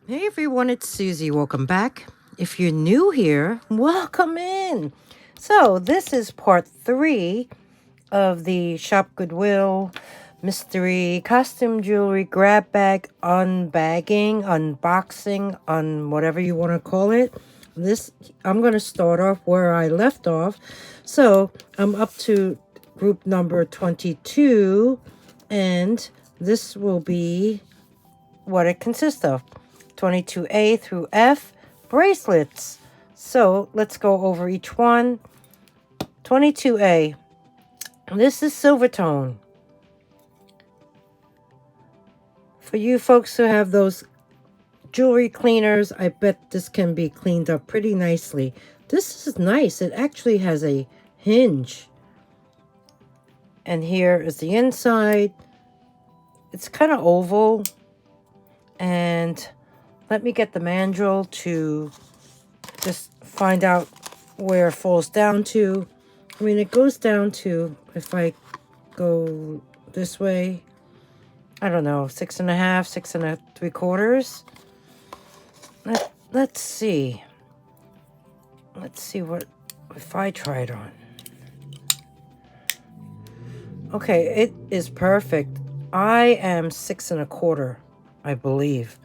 Hey everyone, it's Susie. Welcome back. If you're new here, welcome in. So, this is part 3 of the Shop Goodwill mystery costume jewelry grab bag unbagging, unboxing, whatever you want to call it. I'm going to start off where I left off. So, I'm up to group number 22, and this will be what it consists of. 22A through F, bracelets. So let's go over each one. 22A. This is silver tone. For you folks who have those jewelry cleaners, I bet this can be cleaned up pretty nicely. This is nice. It actually has a hinge. And here is the inside. It's kind of oval. And let me get the mandrel to just find out where it falls down to. I mean, it goes down to, if I go this way, I don't know, 6.5, 6 3/4. Let's see. Let's see what, if I try it on. Okay, it is perfect. I am 6 1/4, I believe.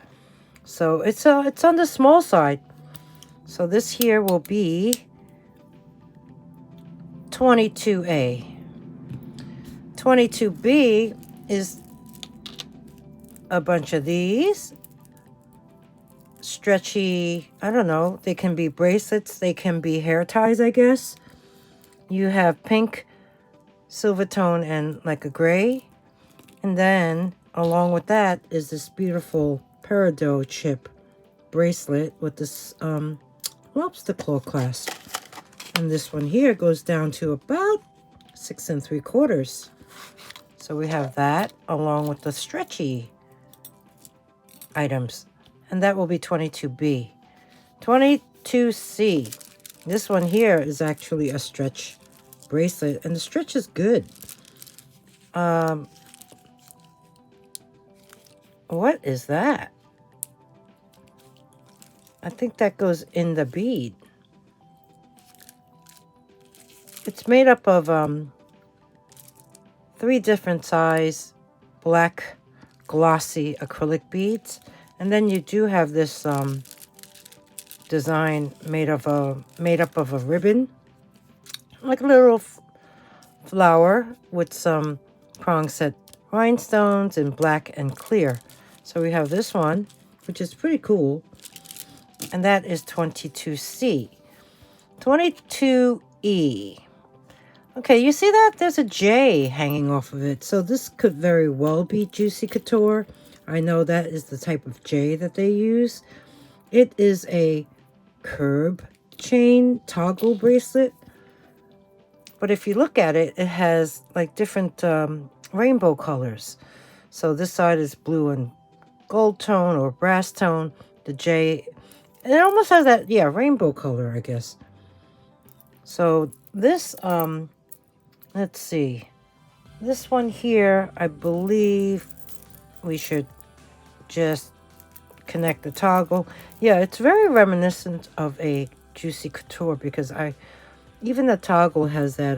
So it's on the small side. So this here will be 22A. 22B is a bunch of these stretchy, I don't know, they can be bracelets, they can be hair ties, I guess. You have pink, silver tone, and like a gray. And then along with that is this beautiful peridot chip bracelet with this lobster claw clasp. And this one here goes down to about 6 3/4. So we have that along with the stretchy items. And that will be 22B. 22C. This one here is actually a stretch bracelet. And the stretch is good. What is that? I think that goes in the bead. It's made up of 3 different size black glossy acrylic beads, and then you do have this design made up of a ribbon, like a little flower with some prong set rhinestones in black and clear. So we have this one, which is pretty cool, and that is 22C. 22E. Okay, you see that? There's a J hanging off of it. So this could very well be Juicy Couture. I know that is the type of J that they use. It is a curb chain toggle bracelet. But if you look at it, it has like different rainbow colors. So this side is blue and gold tone or brass tone. The J, it almost has that, yeah, rainbow color, I guess. So this, let's see. This one here, I believe we should just connect the toggle. Yeah, it's very reminiscent of a Juicy Couture because even the toggle has that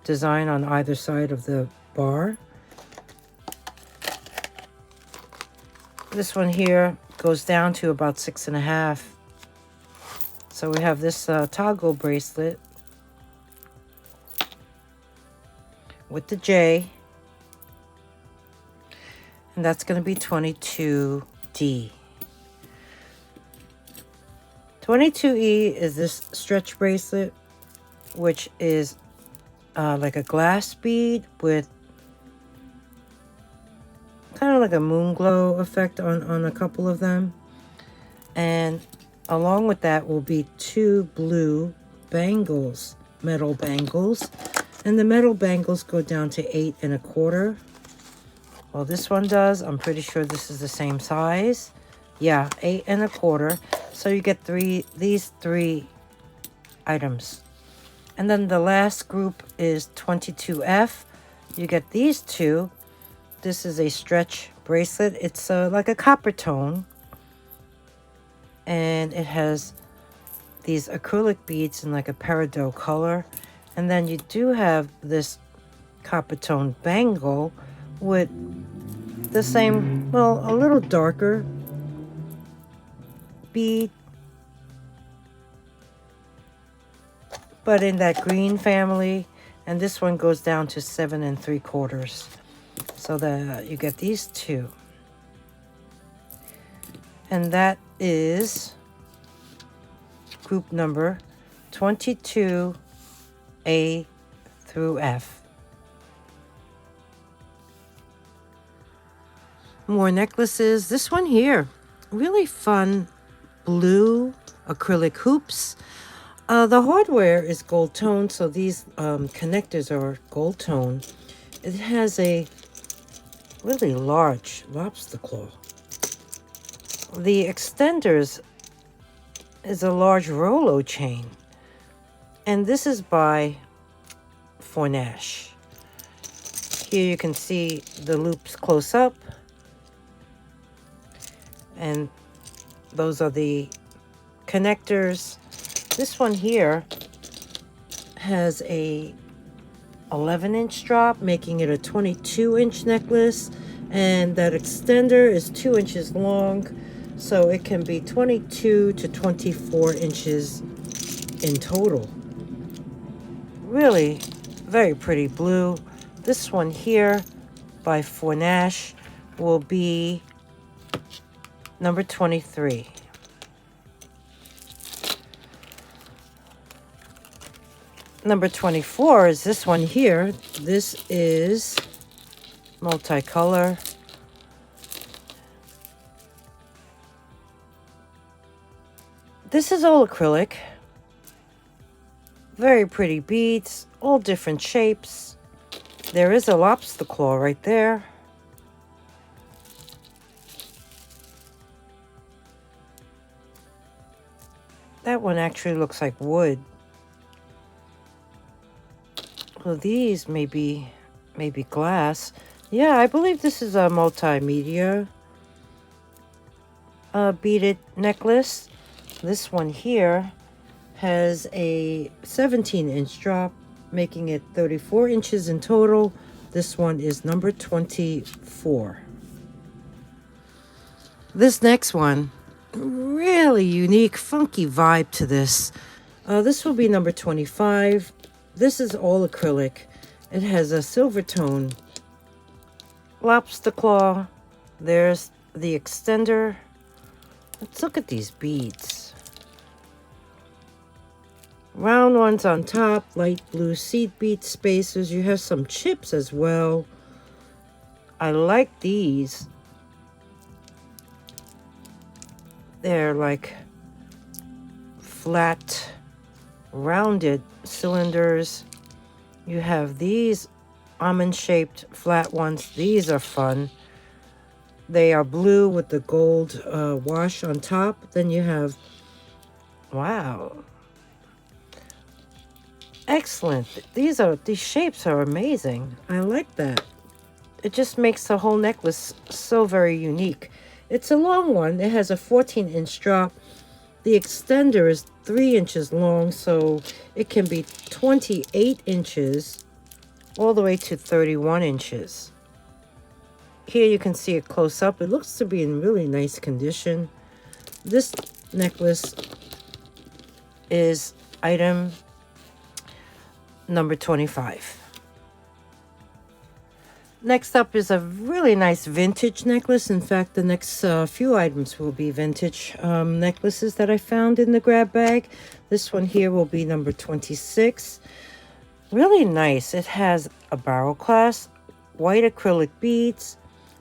design on either side of the bar. This one here goes down to about 6.5. So we have this toggle bracelet with the J, and that's going to be 22D. 22E is this stretch bracelet, which is like a glass bead with kind of like a moon glow effect on a couple of them. And along with that will be 2 blue bangles, metal bangles. And the metal bangles go down to 8 1/4. Well, this one does. I'm pretty sure this is the same size. Yeah, 8 1/4. So you get these three items. And then the last group is 22F. You get these two. This is a stretch bracelet. It's like a copper tone, and it has these acrylic beads in like a peridot color. And then you do have this copper tone bangle with the same, well, a little darker bead, but in that green family. And this one goes down to 7 3/4. So that you get these two. And that is group number 22A through F. More necklaces. This one here, really fun blue acrylic hoops. The hardware is gold tone, so these connectors are gold tone. It has a really large lobster claw. The extenders is a large Rolo chain, and this is by Posh. Here you can see the loops close up, and those are the connectors. This one here has a 11-inch drop, making it a 22-inch necklace, and that extender is 2 inches long, so it can be 22 to 24 inches in total. Really very pretty blue. This one here by Posh will be number 23. Number 24 is this one here. This is multicolor. This is all acrylic. Very pretty beads, all different shapes. There is a lobster claw right there. That one actually looks like wood. Well, these may be glass. Yeah, I believe this is a multimedia beaded necklace. This one here has a 17-inch drop, making it 34 inches in total. This one is number 24. This next one, really unique, funky vibe to this. This will be number 25. This is all acrylic. It has a silver tone lobster claw. There's the extender. Let's look at these beads. Round ones on top, light blue seed bead spacers. You have some chips as well. I like these. They're like flat, rounded cylinders. You have these almond-shaped flat ones. These are fun. They are blue with the gold wash on top. Then you have, wow, excellent. These shapes are amazing. I like that. It just makes the whole necklace so very unique. It's a long one. It has a 14-inch drop. The extender is 3 inches long, so it can be 28 inches all the way to 31 inches. Here you can see it close up. It looks to be in really nice condition. This necklace is item number 25. Next up is a really nice vintage necklace. In fact, the next few items will be vintage necklaces that I found in the grab bag. This one here will be number 26. Really nice. It has a barrel clasp, white acrylic beads,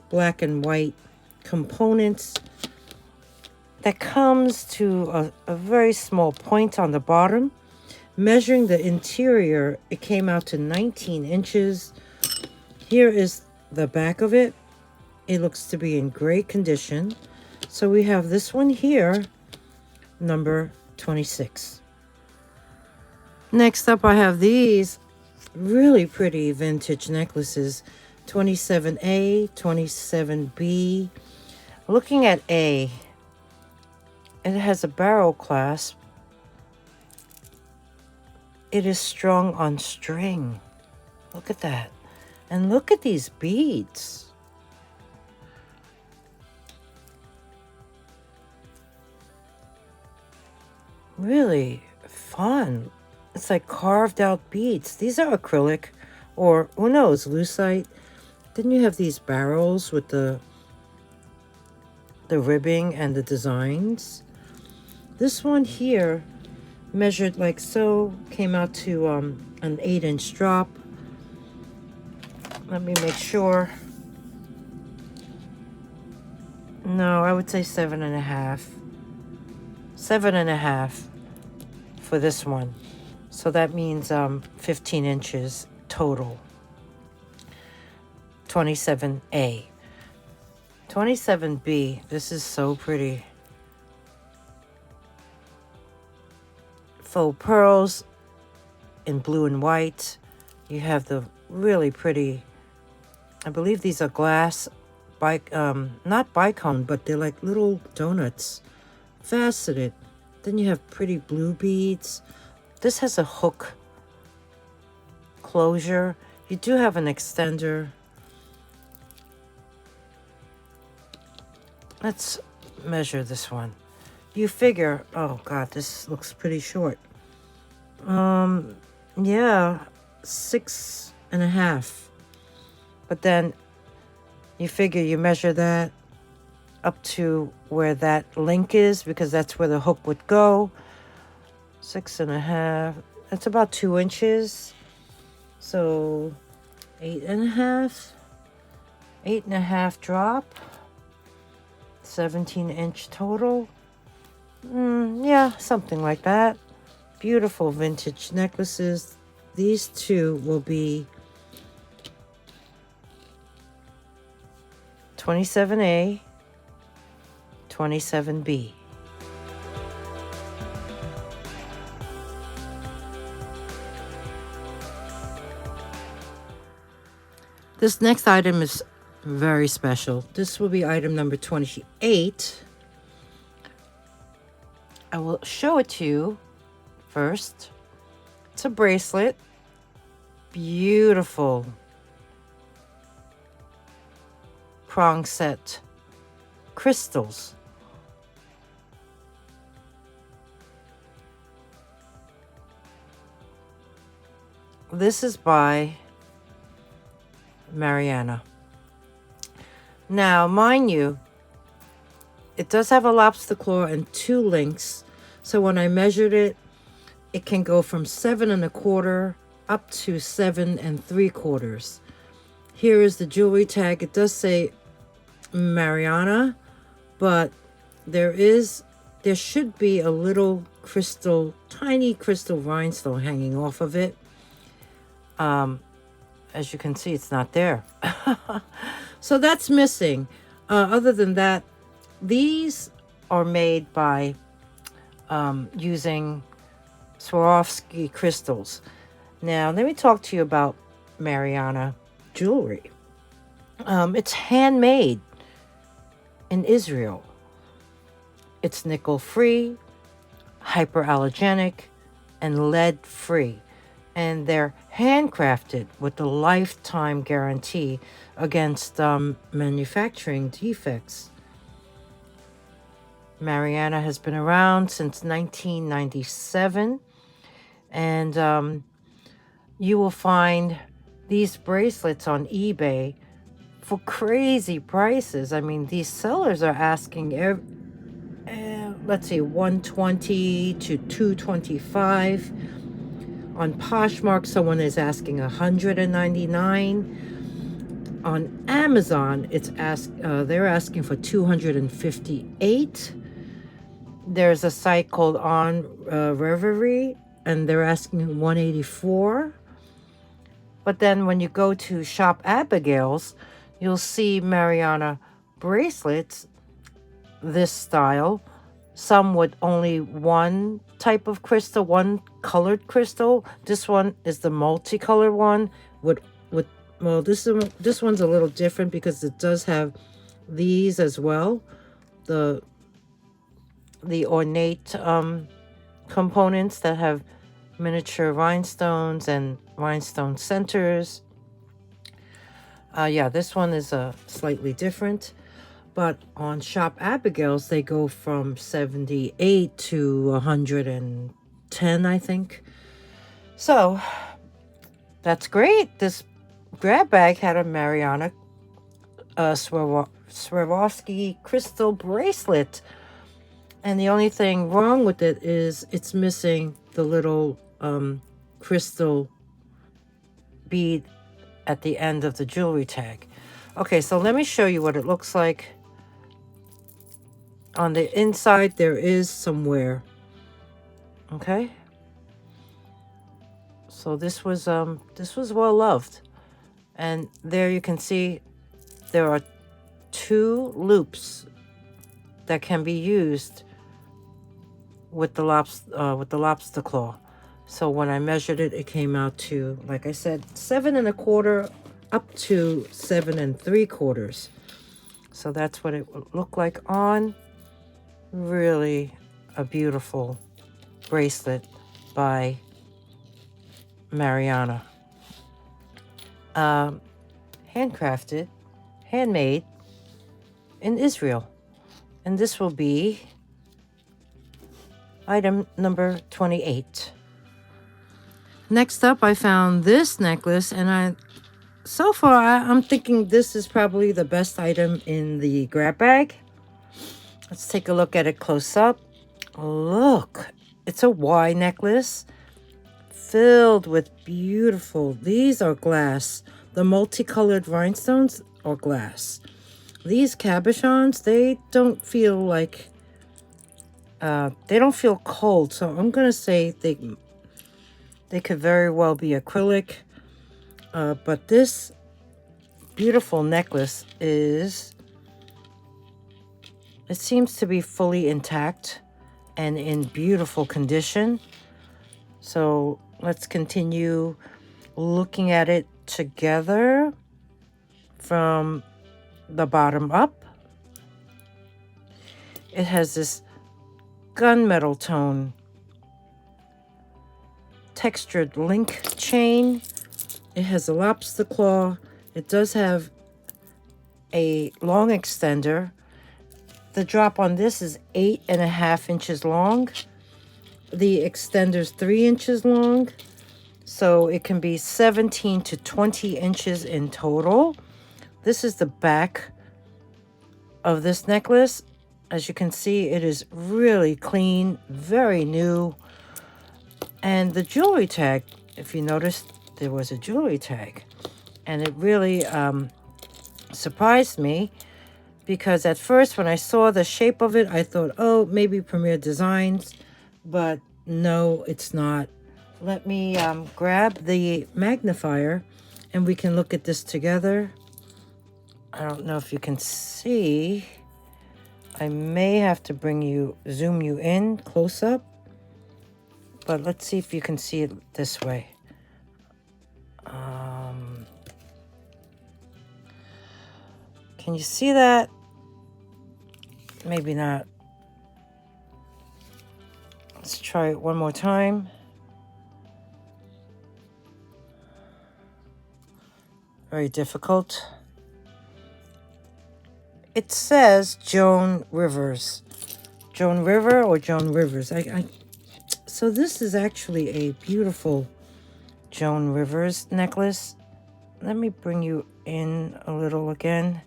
black and white components. That comes to a very small point on the bottom. Measuring the interior, it came out to 19 inches. Here is the back of it. It looks to be in great condition. So we have this one here, number 26. Next up, I have these really pretty vintage necklaces. 27A, 27B. Looking at A, it has a barrel clasp. It is strung on string. Look at that. And look at these beads. Really fun. It's like carved out beads. These are acrylic, or who knows, lucite. Then you have these barrels with the ribbing and the designs. This one here measured like so, came out to an 8-inch drop. Let me make sure. No, I would say 7.5. 7.5 for this one. So that means 15 inches total. 27A. 27B. This is so pretty. Faux pearls in blue and white. You have the really pretty, I believe these are glass, not bicone, but they're like little donuts, faceted. Then you have pretty blue beads. This has a hook closure. You do have an extender. Let's measure this one. You figure, oh God, this looks pretty short. Yeah, 6.5. But then you figure you measure that up to where that link is, because that's where the hook would go. 6.5. That's about 2 inches. So 8.5. 8.5 drop. 17-inch total. Yeah, something like that. Beautiful vintage necklaces. These two will be 27A, 27B. This next item is very special. This will be item number 28. I will show it to you first. It's a bracelet. Beautiful prong set crystals. This is by Mariana. Now, mind you, it does have a lobster claw and 2 links. So when I measured it, it can go from 7.25 up to 7.75. Here is the jewelry tag. It does say Mariana, but there should be a little crystal, tiny crystal rhinestone hanging off of it. As you can see, it's not there. So that's missing. Other than that, these are made by using Swarovski crystals. Now, let me talk to you about Mariana jewelry. It's handmade in Israel. It's nickel-free, hyperallergenic, and lead-free. And they're handcrafted with a lifetime guarantee against manufacturing defects. Mariana has been around since 1997, and you will find these bracelets on eBay for crazy prices. I mean, these sellers are asking, let's see, $120 to $225. On Poshmark, someone is asking $199. On Amazon, they're asking for $258. There's a site called On Reverie, and they're asking $184. But then when you go to Shop Abigail's, you'll see Mariana bracelets, this style. Some with only one type of crystal, one colored crystal. This one is the multicolored one with Well, this one's a little different because it does have these as well. The ornate components that have miniature rhinestones and rhinestone centers. Yeah, this one is slightly different. But on Shop Abigail's, they go from 78 to 110, I think. So, that's great. This grab bag had a Mariana Swarovski crystal bracelet. And the only thing wrong with it is it's missing the little crystal bead at the end of the jewelry tag. Okay, so let me show you what it looks like. On the inside, there is some wear. Okay. So this was well loved. And there you can see there are 2 loops that can be used with the lobster claw. So when I measured it, it came out to, like I said, 7 1/4 up to 7 3/4. So that's what it would look like on. Really a beautiful bracelet by Mariana. Handcrafted, handmade in Israel. And this will be item number 28. Next up, I found this necklace, and so far I'm thinking this is probably the best item in the grab bag. Let's take a look at it close up. Look, it's a Y necklace filled with beautiful, these are glass. The multicolored rhinestones are glass. These cabochons, they don't feel like, they don't feel cold. So I'm going to say they could very well be acrylic. But this beautiful necklace it seems to be fully intact and in beautiful condition. So let's continue looking at it together from the bottom up. It has this gunmetal tone textured link chain. It has a lobster claw. It does have a long extender. The drop on this is 8.5 inches long. The extender's 3 inches long. So it can be 17 to 20 inches in total. This is the back of this necklace. As you can see, it is really clean, very new. And the jewelry tag, if you noticed, there was a jewelry tag. And it really surprised me, because at first when I saw the shape of it, I thought, oh, maybe Premier Designs, but no, it's not. Let me grab the magnifier and we can look at this together. I don't know if you can see. I may have to zoom you in close up, but let's see if you can see it this way. Can you see that? Maybe not. Let's try it one more time. Very difficult. It says Joan Rivers. Joan River or Joan Rivers. So this is actually a beautiful Joan Rivers necklace. Let me bring you in a little again.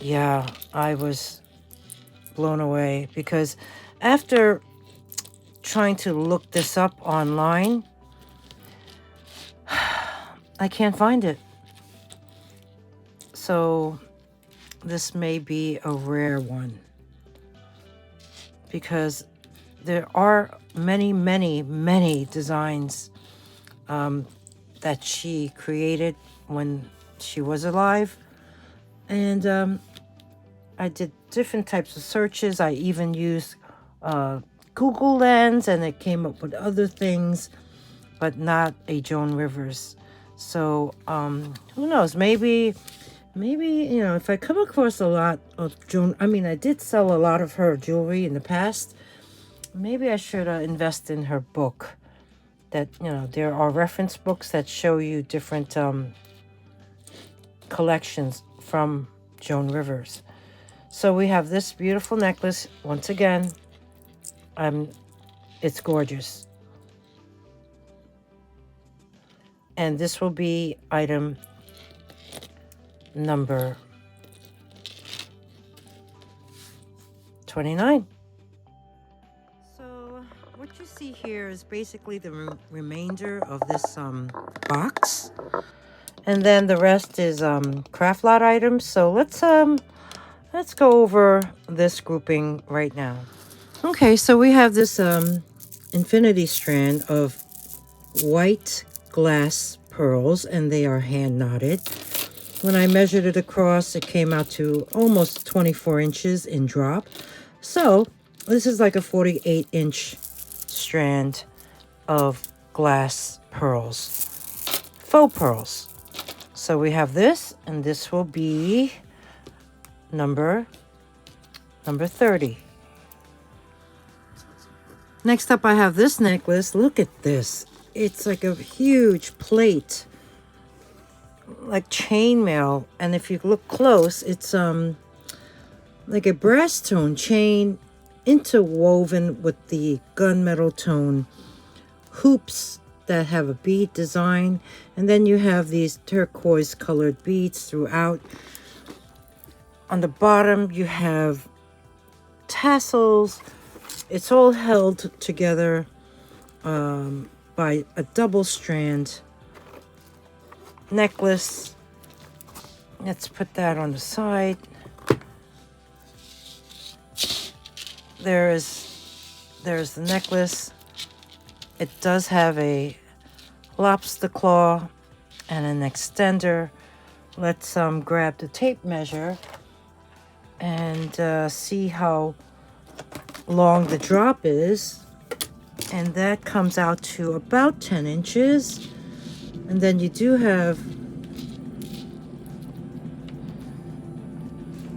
Yeah, I was blown away because after trying to look this up online, I can't find it. So this may be a rare one because there are many, many, many designs that she created when she was alive. And I did different types of searches. I even used Google Lens, and it came up with other things, but not a Joan Rivers. So, who knows? Maybe, you know, if I come across a lot of jewelry, I mean, I did sell a lot of her jewelry in the past. Maybe I should invest in her book. That, you know, there are reference books that show you different collections from Joan Rivers. So we have this beautiful necklace. Once again, it's gorgeous. And this will be item number 29. So what you see here is basically the remainder of this box. And then the rest is craft lot items. So let's go over this grouping right now. Okay, so we have this infinity strand of white glass pearls, and they are hand knotted. When I measured it across, it came out to almost 24 inches in drop. So this is like a 48-inch strand of glass pearls, faux pearls. So we have this, and this will be number 30. Next up, I have this necklace. Look at this. It's like a huge plate, like chainmail. And if you look close, it's like a brass tone chain interwoven with the gunmetal tone hoops that have a bead design. And then you have these turquoise colored beads throughout. On the bottom, you have tassels. It's all held together by a double strand necklace. Let's put that on the side. There's the necklace. It does have a lobster claw and an extender. Let's grab the tape measure and see how long the drop is. And that comes out to about 10 inches. And then you do have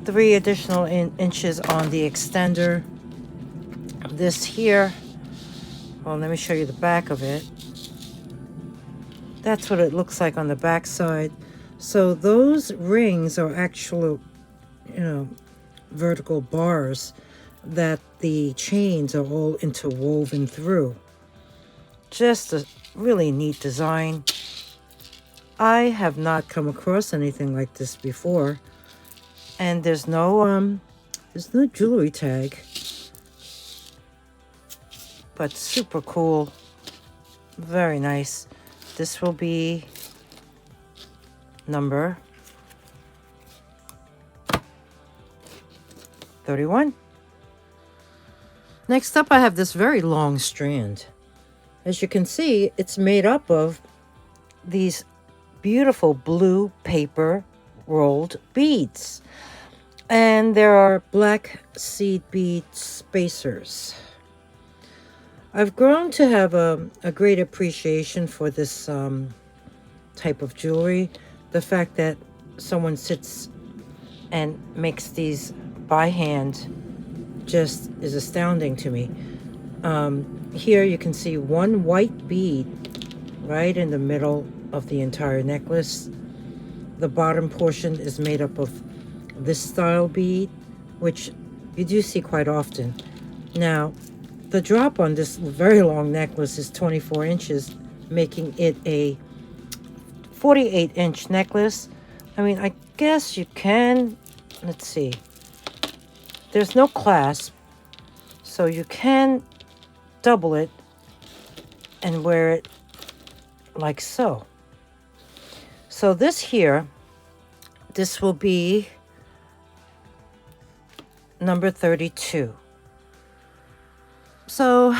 3 additional inches on the extender. This here, well, let me show you the back of it. That's what it looks like on the back side. So those rings are actual, you know, vertical bars that the chains are all interwoven through. Just a really neat design. I have not come across anything like this before. And there's no jewelry tag. But super cool. Very nice. This will be number 31. Next up, I have this very long strand. As you can see, it's made up of these beautiful blue paper rolled beads. And there are black seed bead spacers. I've grown to have a great appreciation for this type of jewelry. The fact that someone sits and makes these by hand just is astounding to me. Here you can see one white bead right in the middle of the entire necklace. The bottom portion is made up of this style bead, which you do see quite often. Now, the drop on this very long necklace is 24 inches, making it a 48-inch necklace. I mean, I guess you can, let's see. There's no clasp, so you can double it and wear it like so. So this here, this will be number 32. So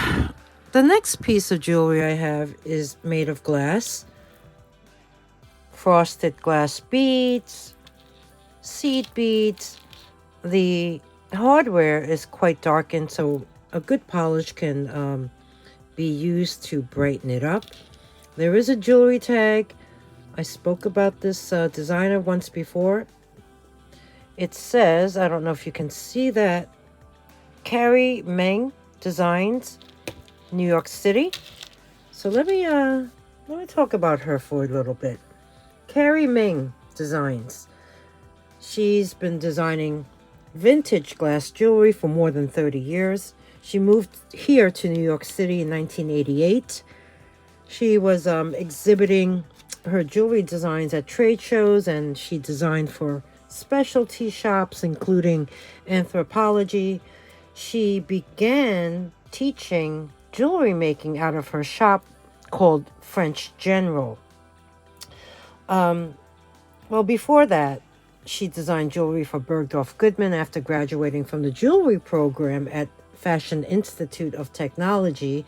the next piece of jewelry I have is made of glass. Frosted glass beads, seed beads. The hardware is quite darkened, so a good polish can be used to brighten it up. There is a jewelry tag. I spoke about this designer once before. It says, I don't know if you can see that, Carrie Meng Designs, New York City. So let me talk about her for a little bit. Carrie Meng Designs. She's been designing vintage glass jewelry for more than 30 years. She moved here to New York City in 1988. She was exhibiting her jewelry designs at trade shows, and she designed for specialty shops, including Anthropologie. She began teaching jewelry making out of her shop called French General. Well, before that, she designed jewelry for Bergdorf Goodman after graduating from the jewelry program at Fashion Institute of Technology,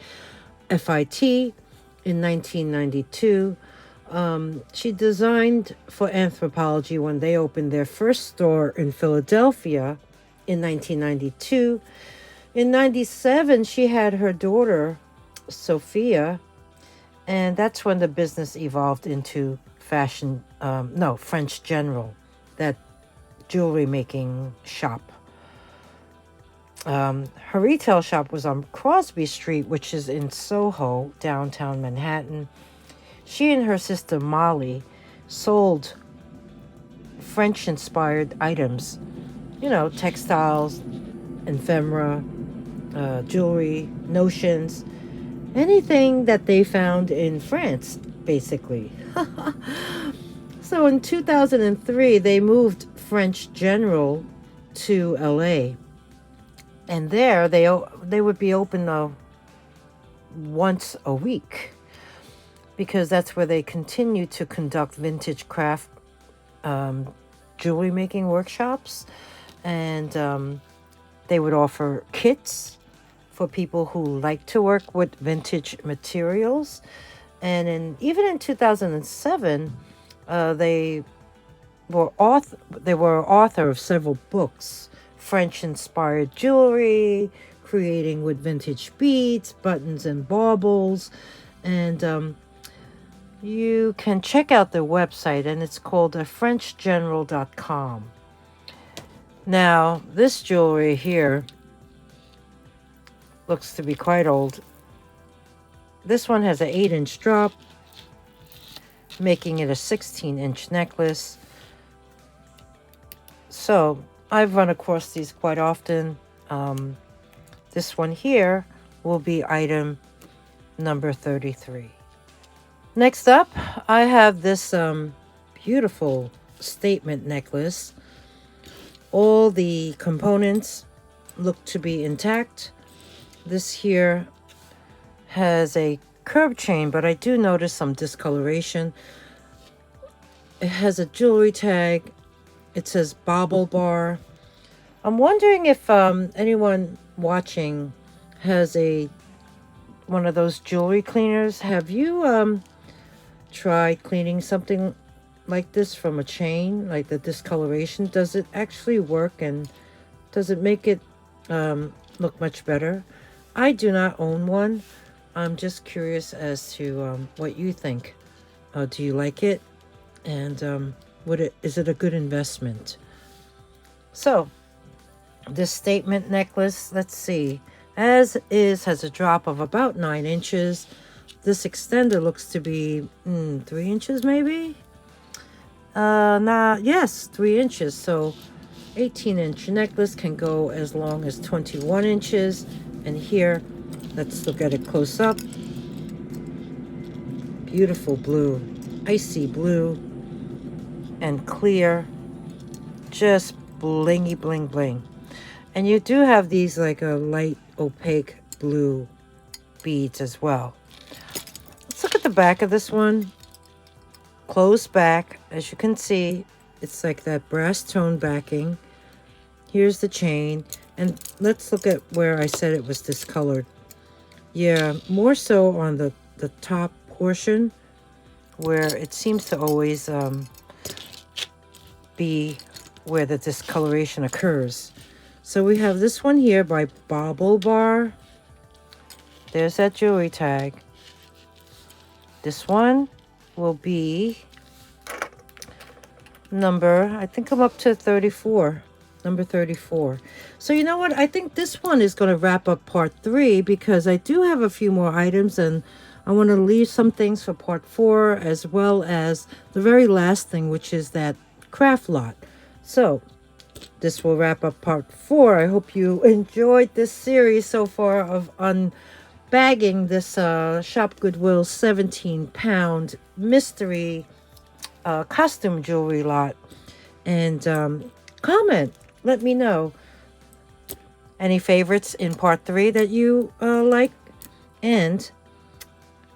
FIT, in 1992. She designed for Anthropologie when they opened their first store in Philadelphia in 1992. In 97, she had her daughter, Sophia, and that's when the business evolved into French General, that jewelry making shop. Her retail shop was on Crosby Street, which is in Soho, downtown Manhattan. She and her sister Molly sold French-inspired items, textiles, ephemera, jewelry, notions, anything that they found in France, basically. So in 2003, they moved French General to LA. And there they would be open once a week, because that's where they continue to conduct vintage craft jewelry making workshops. And they would offer kits for people who like to work with vintage materials. And even in 2007, they were author of several books: French-inspired jewelry, creating with vintage beads, buttons, and baubles. And you can check out their website, and it's called FrenchGeneral.com. Now, this jewelry here looks to be quite old. This one has an 8-inch drop, making it a 16-inch necklace. So I've run across these quite often. This one here will be item number 33. Next up, I have this beautiful statement necklace. All the components look to be intact. This here has a curb chain, but I do notice some discoloration. It has a jewelry tag. It says Bobble Bar. I'm wondering if anyone watching has one of those jewelry cleaners. Have you tried cleaning something like this from a chain, like the discoloration? Does it actually work, and does it make it look much better? I do not own one. I'm just curious as to what you think. Do you like it? And is it a good investment? So this statement necklace, let's see, has a drop of about 9 inches. This extender looks to be 3 inches maybe. Yes, 3 inches. So 18-inch necklace can go as long as 21 inches. And here, let's look at it close up. Beautiful blue, icy blue, and clear, just blingy bling bling. And you do have these like a light opaque blue beads as well. Let's look at the back of this one. Closed back, as you can see, it's like that brass tone backing. Here's the chain, and let's look at where I said it was discolored. Yeah, more so on the top portion, where it seems to always be where the discoloration occurs. So we have this one here by Bobble Bar. There's that jewelry tag. This one will be number. I think I'm up to 34. Number 34. So you know what? I think this one is going to wrap up part 3 because I do have a few more items and I want to leave some things for part 4 as well as the very last thing, which is that craft lot. So this will wrap up part 4. I hope you enjoyed this series so far of unbagging this Shop Goodwill 17-pound mystery costume jewelry lot. And comment. Let me know any favorites in part 3 that you like. And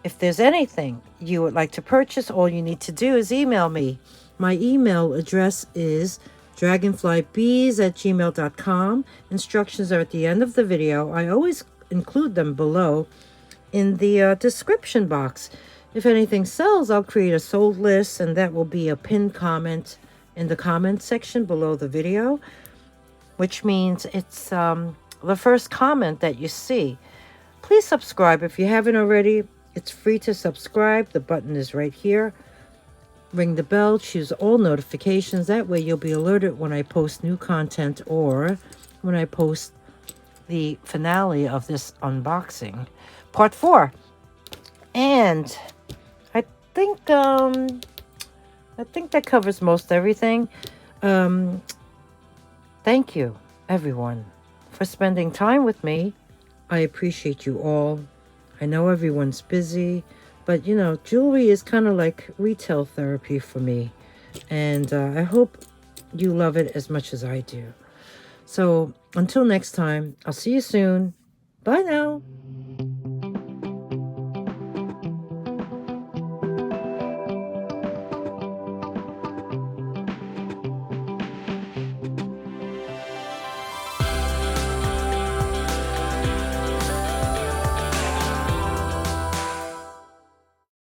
if there's anything you would like to purchase, all you need to do is email me. My email address is dragonflybeez@gmail.com. Instructions are at the end of the video. I always include them below in the description box. If anything sells, I'll create a sold list, and that will be a pinned comment in the comment section below the video, which means it's the first comment that you see. Please subscribe if you haven't already. It's free to subscribe. The button is right here. Ring the bell, choose all notifications. That way you'll be alerted when I post new content or when I post the finale of this unboxing. Part 4. And I think that covers most everything. Thank you, everyone, for spending time with me. I appreciate you all. I know everyone's busy, but you know, jewelry is kind of like retail therapy for me. And I hope you love it as much as I do. So until next time, I'll see you soon. Bye now.